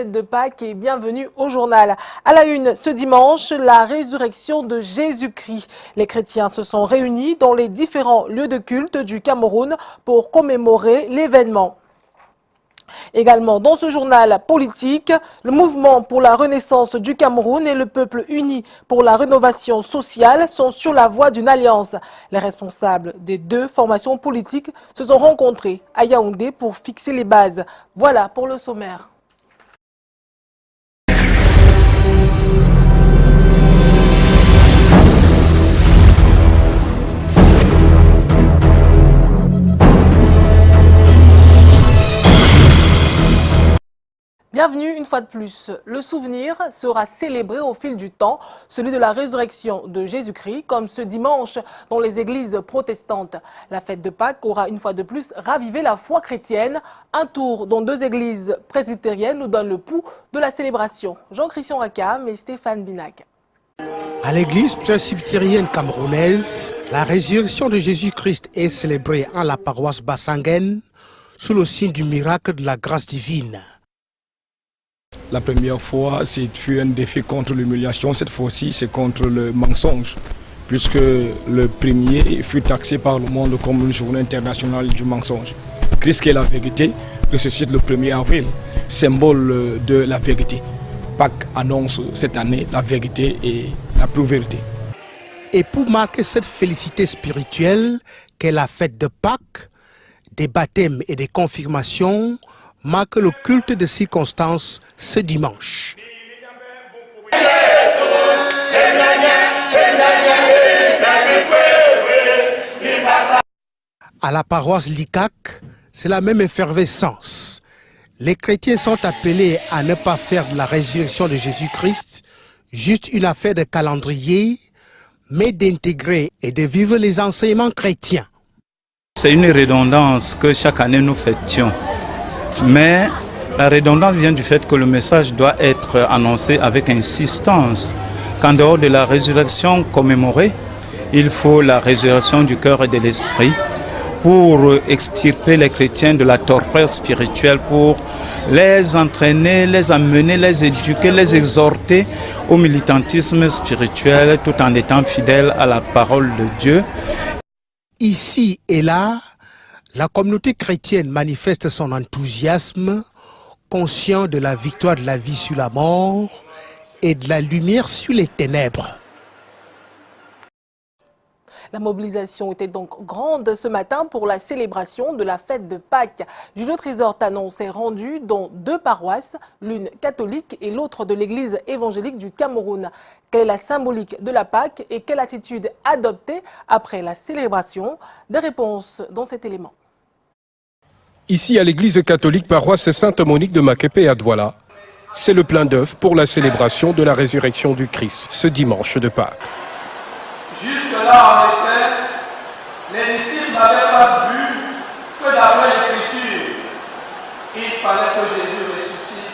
fête de Pâques et bienvenue au journal. À la une, ce dimanche, la résurrection de Jésus-Christ. Les chrétiens se sont réunis dans les différents lieux de culte du Cameroun pour commémorer l'événement. Également dans ce journal politique, le mouvement pour la renaissance du Cameroun et le peuple uni pour la rénovation sociale sont sur la voie d'une alliance. Les responsables des deux formations politiques se sont rencontrés à Yaoundé pour fixer les bases. Voilà pour le sommaire. Bienvenue une fois de plus. Le souvenir sera célébré au fil du temps, celui de la résurrection de Jésus-Christ, comme ce dimanche dans les églises protestantes. La fête de Pâques aura une fois de plus ravivé la foi chrétienne. Un tour dans deux églises presbytériennes nous donne le pouls de la célébration. Jean-Christian Rakam et Stéphane Binac. À l'église presbytérienne camerounaise, la résurrection de Jésus-Christ est célébrée en la paroisse Bassangen sous le signe du miracle de la grâce divine. La première fois, c'est un défi contre l'humiliation. Cette fois-ci, c'est contre le mensonge, puisque le premier fut taxé par le monde comme une journée internationale du mensonge. Christ qui est la vérité ressuscite le 1er avril, symbole de la vérité. Pâques annonce cette année la vérité et la pure vérité. Et pour marquer cette félicité spirituelle qu'est la fête de Pâques, des baptêmes et des confirmations, marque le culte de circonstances ce dimanche. À la paroisse Likak, c'est la même effervescence. Les chrétiens sont appelés à ne pas faire de la résurrection de Jésus-Christ juste une affaire de calendrier, mais d'intégrer et de vivre les enseignements chrétiens. C'est une redondance que chaque année nous fêtions. Mais la redondance vient du fait que le message doit être annoncé avec insistance. Qu'en dehors de la résurrection commémorée, il faut la résurrection du cœur et de l'esprit pour extirper les chrétiens de la torpeur spirituelle, pour les entraîner, les amener, les éduquer, les exhorter au militantisme spirituel tout en étant fidèles à la parole de Dieu. Ici et là, la communauté chrétienne manifeste son enthousiasme, conscient de la victoire de la vie sur la mort et de la lumière sur les ténèbres. La mobilisation était donc grande ce matin pour la célébration de la fête de Pâques. Jules Trésor annonce est rendu dans deux paroisses, l'une catholique et l'autre de l'église évangélique du Cameroun. Quelle est la symbolique de la Pâques et quelle attitude adopter après la célébration? Des réponses dans cet élément. Ici à l'église catholique paroisse Sainte-Monique de Maképé à Douala, c'est le plein d'œuvre pour la célébration de la résurrection du Christ ce dimanche de Pâques. Jusque-là, en effet, les disciples n'avaient pas vu que d'après l'Écriture, il fallait que Jésus ressuscite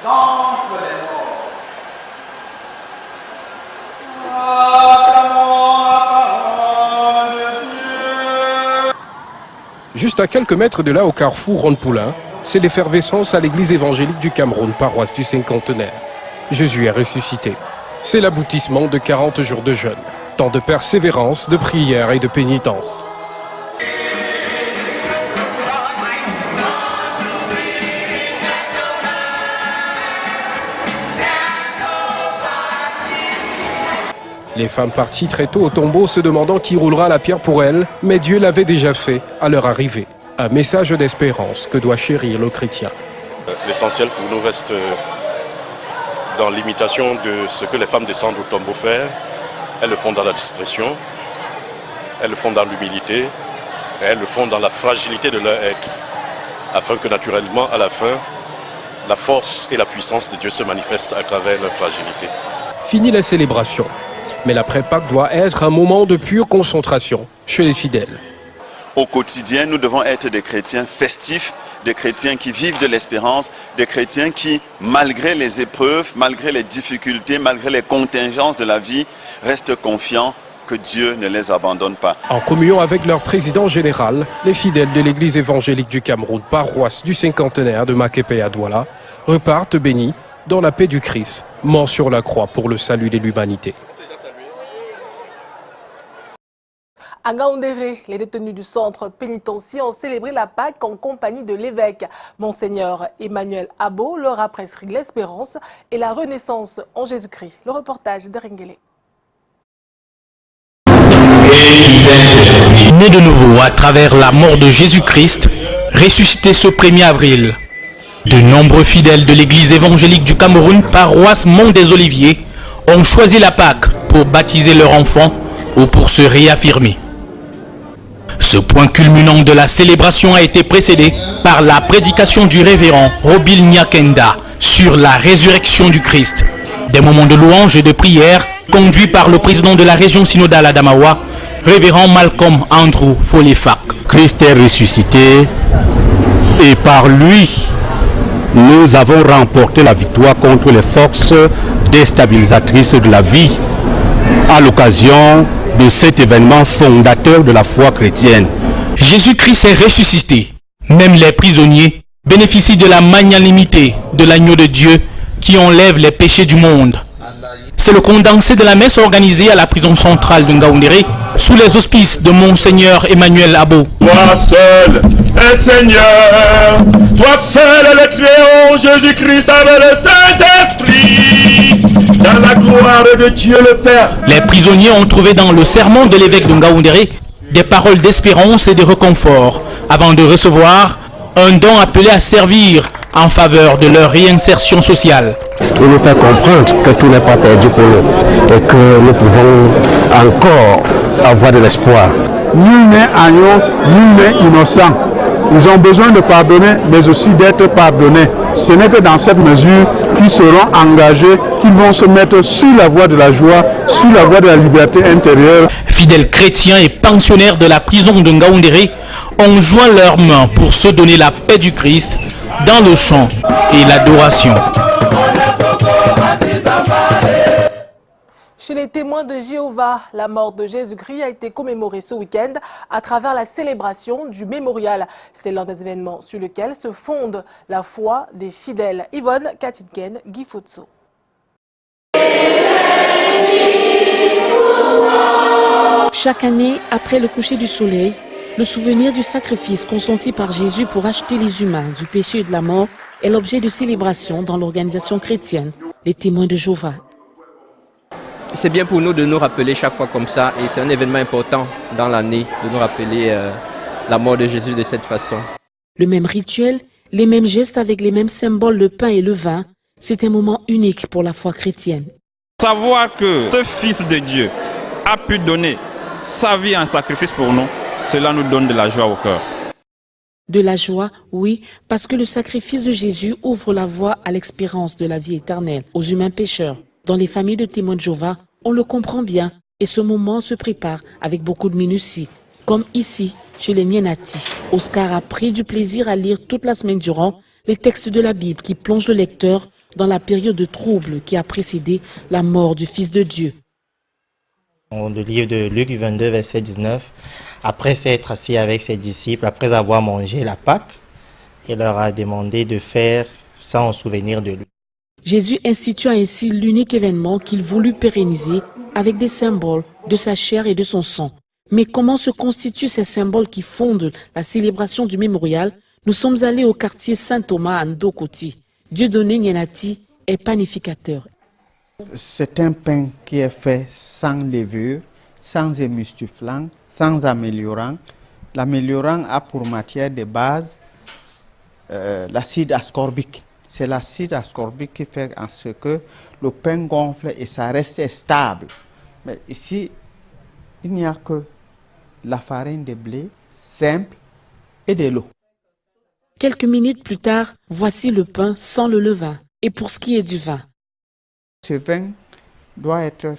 d'entre les morts. Juste à quelques mètres de là, au carrefour Ronde-Poulain, c'est l'effervescence à l'église évangélique du Cameroun, paroisse du cinquantenaire. Jésus est ressuscité. C'est l'aboutissement de 40 jours de jeûne, temps de persévérance, de prière et de pénitence. Les femmes parties très tôt au tombeau se demandant qui roulera la pierre pour elles, mais Dieu l'avait déjà fait à leur arrivée. Un message d'espérance que doit chérir le chrétien. L'essentiel pour nous reste dans l'imitation de ce que les femmes descendent au tombeau faire. Elles le font dans la discrétion, elles le font dans l'humilité, et elles le font dans la fragilité de leur être, afin que naturellement, à la fin, la force et la puissance de Dieu se manifestent à travers leur fragilité. Fini la célébration. Mais l'après-Pâques doit être un moment de pure concentration chez les fidèles. Au quotidien, nous devons être des chrétiens festifs, des chrétiens qui vivent de l'espérance, des chrétiens qui, malgré les épreuves, malgré les difficultés, malgré les contingences de la vie, restent confiants que Dieu ne les abandonne pas. En communion avec leur président général, les fidèles de l'église évangélique du Cameroun, paroisse du cinquantenaire de Maképé à Douala, repartent bénis dans la paix du Christ, mort sur la croix pour le salut de l'humanité. À Ngaoundéré, les détenus du centre pénitentiaire ont célébré la Pâque en compagnie de l'évêque. Monseigneur Emmanuel Abo leur a prescrit l'espérance et la renaissance en Jésus-Christ. Le reportage d'Erenguele. Né de nouveau à travers la mort de Jésus-Christ, ressuscité ce 1er avril. De nombreux fidèles de l'église évangélique du Cameroun, paroisse Mont des Oliviers, ont choisi la Pâque pour baptiser leur enfant ou pour se réaffirmer. Ce point culminant de la célébration a été précédé par la prédication du révérend Robil Nyakenda sur la résurrection du Christ. Des moments de louange et de prière conduits par le président de la région synodale Adamawa, révérend Malcolm Andrew Folefak. Christ est ressuscité et par lui, nous avons remporté la victoire contre les forces déstabilisatrices de la vie à l'occasion de cet événement fondateur de la foi chrétienne. Jésus-Christ est ressuscité. Même les prisonniers bénéficient de la magnanimité de l'agneau de Dieu qui enlève les péchés du monde. C'est le condensé de la messe organisée à la prison centrale de Ngaoundéré sous les auspices de Monseigneur Emmanuel Abo. Toi seul est Seigneur, toi seul est le Créateur, Jésus-Christ avec le Saint-Esprit, dans la gloire de Dieu le Père. Les prisonniers ont trouvé dans le sermon de l'évêque de Ngaoundéré des paroles d'espérance et de réconfort avant de recevoir un don appelé à servir en faveur de leur réinsertion sociale. Il nous fait comprendre que tout n'est pas perdu pour nous et que nous pouvons encore avoir de l'espoir. Nul n'est agneau, nul n'est innocent. Ils ont besoin de pardonner, mais aussi d'être pardonnés. Ce n'est que dans cette mesure qu'ils seront engagés, qu'ils vont se mettre sur la voie de la joie, sur la voie de la liberté intérieure. Fidèles chrétiens et pensionnaires de la prison de Ngaoundéré ont joint leurs mains pour se donner la paix du Christ dans le chant et l'adoration. Chez les témoins de Jéhovah, la mort de Jésus-Christ a été commémorée ce week-end à travers la célébration du mémorial. C'est l'un des événements sur lesquels se fonde la foi des fidèles. Yvonne Katitken, Guy Futso. Chaque année, après le coucher du soleil, le souvenir du sacrifice consenti par Jésus pour acheter les humains du péché et de la mort est l'objet de célébration dans l'organisation chrétienne, les témoins de Jéhovah. C'est bien pour nous de nous rappeler chaque fois comme ça, et c'est un événement important dans l'année de nous rappeler la mort de Jésus de cette façon. Le même rituel, les mêmes gestes avec les mêmes symboles, le pain et le vin, c'est un moment unique pour la foi chrétienne. Savoir que ce Fils de Dieu a pu donner sa vie en sacrifice pour nous, cela nous donne de la joie au cœur. De la joie, oui, parce que le sacrifice de Jésus ouvre la voie à l'expérience de la vie éternelle aux humains pécheurs. Dans les familles de témoins de Jéhovah, on le comprend bien et ce moment se prépare avec beaucoup de minutie. Comme ici, chez les Nienati, Oscar a pris du plaisir à lire toute la semaine durant les textes de la Bible qui plongent le lecteur dans la période de trouble qui a précédé la mort du Fils de Dieu. Dans le livre de Luc 22, verset 19, après s'être assis avec ses disciples, après avoir mangé la Pâque, il leur a demandé de faire ça en souvenir de lui. Jésus institua ainsi l'unique événement qu'il voulut pérenniser avec des symboles de sa chair et de son sang. Mais comment se constituent ces symboles qui fondent la célébration du mémorial? Nous sommes allés au quartier Saint-Thomas à Ndokoti. Dieudonné Nienati est panificateur. C'est un pain qui est fait sans levure, sans émulsifiant, sans améliorant. L'améliorant a pour matière de base l'acide ascorbique. C'est l'acide ascorbique qui fait en ce que le pain gonfle et ça reste stable. Mais ici, il n'y a que la farine de blé simple et de l'eau. Quelques minutes plus tard, voici le pain sans le levain. Et pour ce qui est du vin, ce vin doit être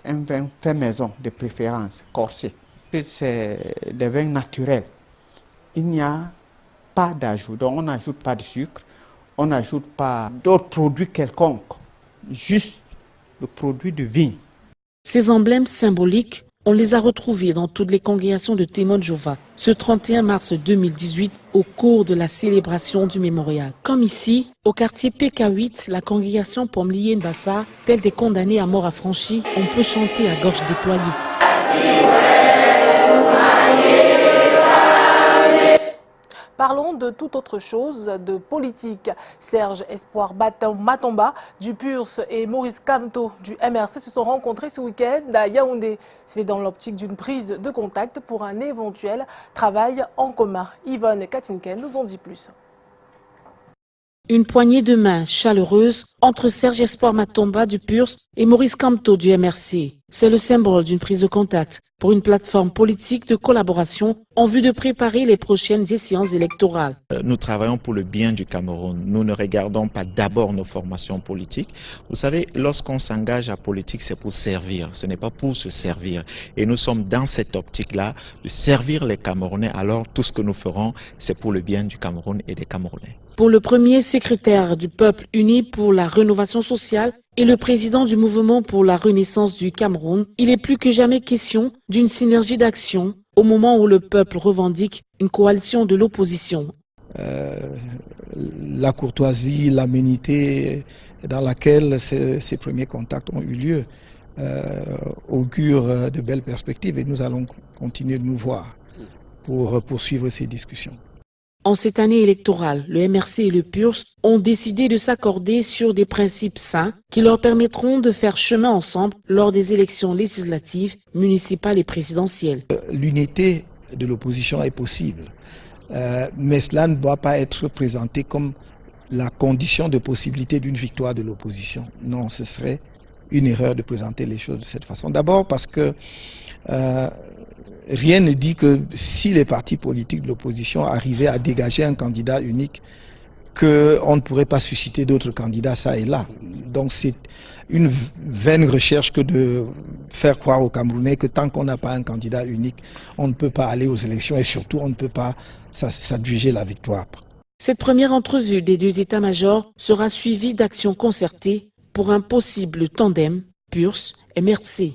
un vin fait maison de préférence, corsé. C'est des vins naturels. Il n'y a pas d'ajout, donc on n'ajoute pas de sucre, on n'ajoute pas d'autres produits quelconques, juste le produit de vigne. Ces emblèmes symboliques On les a retrouvés dans toutes les congrégations de témoins de Jéhovah ce 31 mars 2018 au cours de la célébration du mémorial. Comme ici, au quartier PK8, la congrégation Pomlier Nbassa, telle des condamnés à mort affranchis, on peut chanter à gorge déployée. Parlons de toute autre chose, de politique. Serge Espoir Matomba du PURS et Maurice Kamto du MRC se sont rencontrés ce week-end à Yaoundé. C'est dans l'optique d'une prise de contact pour un éventuel travail en commun. Yvonne Katinken nous en dit plus. Une poignée de main chaleureuse entre Serge Espoir Matomba du PURS et Maurice Kamto du MRC. C'est le symbole d'une prise de contact pour une plateforme politique de collaboration en vue de préparer les prochaines échéances électorales. Nous travaillons pour le bien du Cameroun. Nous ne regardons pas d'abord nos formations politiques. Vous savez, lorsqu'on s'engage à politique, c'est pour servir. Ce n'est pas pour se servir. Et nous sommes dans cette optique-là de servir les Camerounais. Alors tout ce que nous ferons, c'est pour le bien du Cameroun et des Camerounais. Pour le premier secrétaire du Peuple uni pour la rénovation sociale et le président du mouvement pour la renaissance du Cameroun, il est plus que jamais question d'une synergie d'action au moment où le peuple revendique une coalition de l'opposition. La courtoisie, l'aménité dans laquelle ces premiers contacts ont eu lieu augure de belles perspectives et nous allons continuer de nous voir pour poursuivre ces discussions. En cette année électorale, le MRC et le PURS ont décidé de s'accorder sur des principes sains qui leur permettront de faire chemin ensemble lors des élections législatives, municipales et présidentielles. L'unité de l'opposition est possible, mais cela ne doit pas être présenté comme la condition de possibilité d'une victoire de l'opposition. Non, ce serait une erreur de présenter les choses de cette façon. D'abord parce que rien ne dit que si les partis politiques de l'opposition arrivaient à dégager un candidat unique, qu'on ne pourrait pas susciter d'autres candidats ça et là. Donc c'est une vaine recherche que de faire croire aux Camerounais que tant qu'on n'a pas un candidat unique, on ne peut pas aller aux élections et surtout on ne peut pas s'adjuger la victoire. Cette première entrevue des deux états-majors sera suivie d'actions concertées pour un possible tandem PURS-MRC.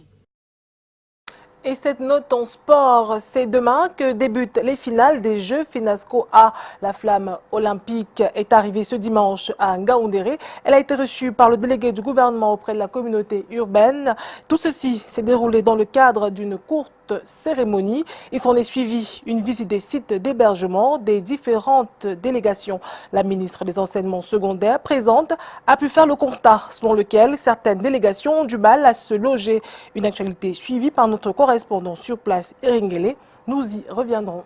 Et cette note en sport, c'est demain que débutent les finales des Jeux Finasco A. La flamme olympique est arrivée ce dimanche à Ngaoundéré. Elle a été reçue par le délégué du gouvernement auprès de la communauté urbaine. Tout ceci s'est déroulé dans le cadre d'une courte cérémonie. Il s'en est suivi une visite des sites d'hébergement des différentes délégations. La ministre des enseignements secondaires présente a pu faire le constat selon lequel certaines délégations ont du mal à se loger. Une actualité suivie par notre correspondant sur place, Eringele. Nous y reviendrons.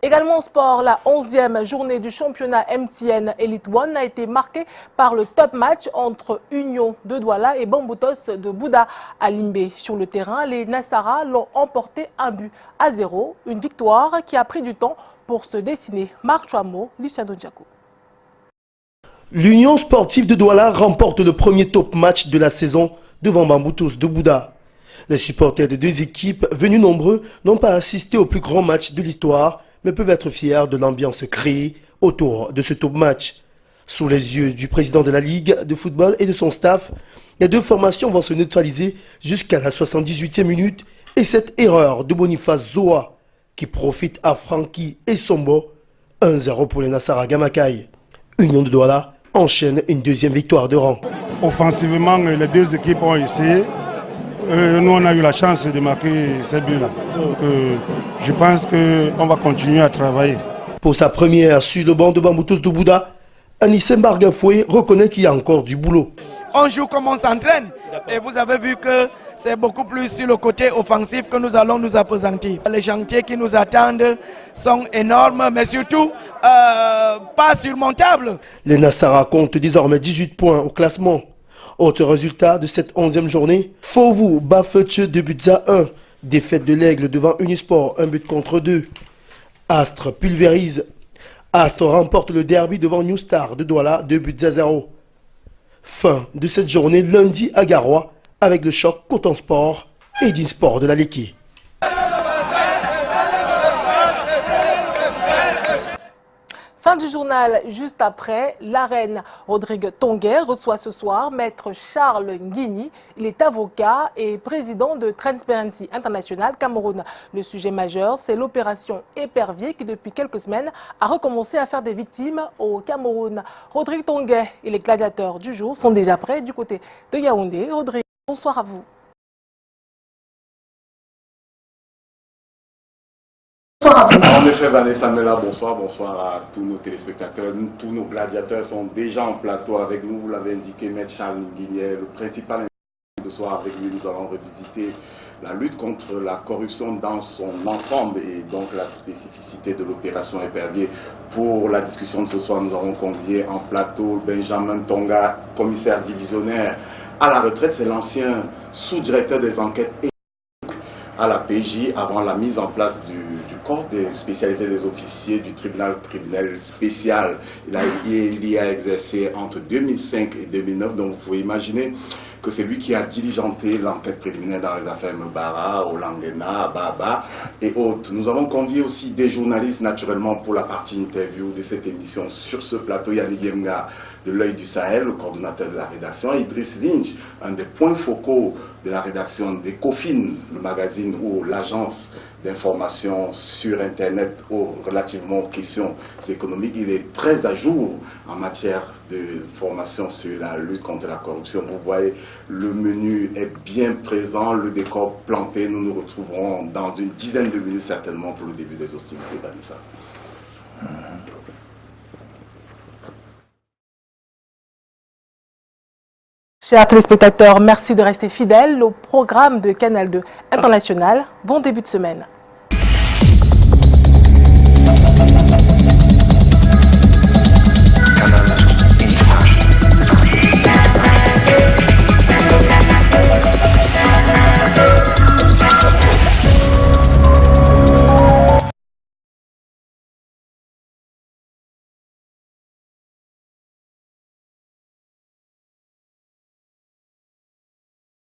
Également au sport, la 11e journée du championnat MTN Elite One a été marquée par le top match entre Union de Douala et Bamboutos de Bouddha à Limbé. Sur le terrain, les Nassara l'ont emporté 1-0, une victoire qui a pris du temps pour se dessiner. Marc Chouamo, Luciano Diaco. L'Union sportive de Douala remporte le premier top match de la saison devant Bamboutos de Bouddha. Les supporters des deux équipes, venus nombreux, n'ont pas assisté au plus grand match de l'histoire, mais peuvent être fiers de l'ambiance créée autour de ce top match. Sous les yeux du président de la Ligue de football et de son staff, les deux formations vont se neutraliser jusqu'à la 78e minute et cette erreur de Boniface Zoa qui profite à Francky et Sombo, 1-0 pour les Nassara Gamakai. Union de Douala enchaîne une deuxième victoire de rang. Offensivement, les deux équipes ont essayé. Nous, on a eu la chance de marquer ces buts-là. Donc, je pense qu'on va continuer à travailler. Pour sa première sur le banc de Bamboutos de Bouddha, Anissé Bargafoué reconnaît qu'il y a encore du boulot. On joue comme on s'entraîne. Et vous avez vu que c'est beaucoup plus sur le côté offensif que nous allons nous appesantir. Les chantiers qui nous attendent sont énormes, mais surtout pas surmontables. Les Nassara comptent désormais 18 points au classement. Autre résultat de cette 11e journée, Fovu bat Fetche de buts à 1. Défaite de l'Aigle devant Unisport, 1-2. Astre pulvérise. Astre remporte le derby devant New Star de Douala, 2-0. Fin de cette journée lundi à Garoua avec le choc Coton Sport et d'Insport de la Léki. Fin du journal, juste après, la reine Rodrigue Tonguet reçoit ce soir maître Charles Nguini. Il est avocat et président de Transparency International Cameroun. Le sujet majeur, c'est l'opération Épervier qui, depuis quelques semaines, a recommencé à faire des victimes au Cameroun. Rodrigue Tonguet et les gladiateurs du jour sont déjà prêts du côté de Yaoundé. Rodrigue, bonsoir à vous. En effet, Vanessa Mela, bonsoir à tous nos téléspectateurs. Tous nos gladiateurs sont déjà en plateau avec nous. Vous l'avez indiqué, Maître Charles Nguini, le principal invité ce soir avec lui. Nous allons revisiter la lutte contre la corruption dans son ensemble et donc la spécificité de l'opération Épervier. Pour la discussion de ce soir, nous avons convié en plateau Benjamin Tonga, commissaire divisionnaire à la retraite. C'est l'ancien sous-directeur des enquêtes à la PJ avant la mise en place du corps spécialisé des officiers du tribunal criminel spécial. Il y a exercé entre 2005 et 2009, donc vous pouvez imaginer que c'est lui qui a diligenté l'enquête préliminaire dans les affaires Mbara, Olangena, Baba et autres. Nous avons convié aussi des journalistes naturellement pour la partie interview de cette émission. Sur ce plateau, Yannick Gemga de l'Œil du Sahel, le coordonnateur de la rédaction, Idriss Lynch, un des points focaux de la rédaction d'Ecofin, le magazine ou l'agence d'information sur Internet relativement aux questions économiques. Il est très à jour en matière de formation sur la lutte contre la corruption. Vous voyez, le menu est bien présent, le décor planté. Nous nous retrouverons dans une dizaine de minutes certainement pour le début des hostilités, Vanessa. Chers téléspectateurs, merci de rester fidèles au programme de Canal 2 International. Bon début de semaine.